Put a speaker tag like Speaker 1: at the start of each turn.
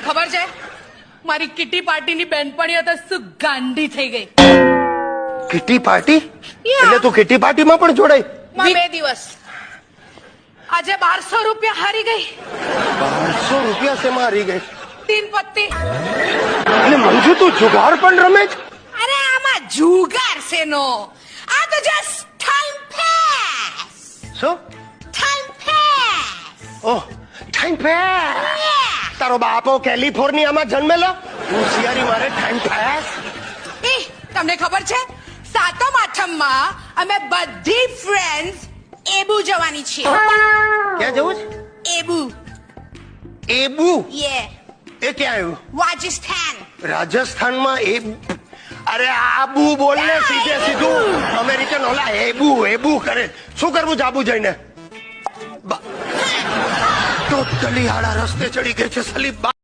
Speaker 1: ખબર છે મારી કિટી પાર્ટીની બેનપણીઓ તો શું ગાંડી થઈ ગઈ.
Speaker 2: કિટી પાર્ટી એટલે તું કિટી પાર્ટીમાં પણ જોડાઈ?
Speaker 1: 2 દિવસ આજે 1200 રૂપિયા હારી ગઈ.
Speaker 2: 1200 રૂપિયા શેમાં હારી ગઈ?
Speaker 1: 3 પત્તી.
Speaker 2: એટલે મંજુ તું જુગાર પણ રમે છે?
Speaker 1: અરે આમાં જુગાર છે નો, આ તો જસ્ટ ટાઈમ પાસ.
Speaker 2: શું
Speaker 1: ટાઈમ પાસ?
Speaker 2: ઓહ ટાઈમ પાસ. તારો બાપો કેલિફોર્નિયામાં જન્મેલો, હોશિયારી મારે ટાઈમ પાસ.
Speaker 1: એ તમને ખબર છે સાતમ આઠમમાં અમે બધી ફ્રેન્ડ્સ એબુ જવાની છીએ.
Speaker 2: ક્યાં જવું છે?
Speaker 1: એબુ.
Speaker 2: એબુ?
Speaker 1: યે.
Speaker 2: એ ક્યાં આવ્યું?
Speaker 1: રાજસ્થાન.
Speaker 2: રાજસ્થાનમાં એબુ? અરે આબુ બોલ ને સીધે સીધું. અમેરિકન ઓલા એબુ એબુ કરે. શું કરવું છે આબુ જઈને? ટોટલી આડા રસ્તે ચડી ગઈ છે સલીબ.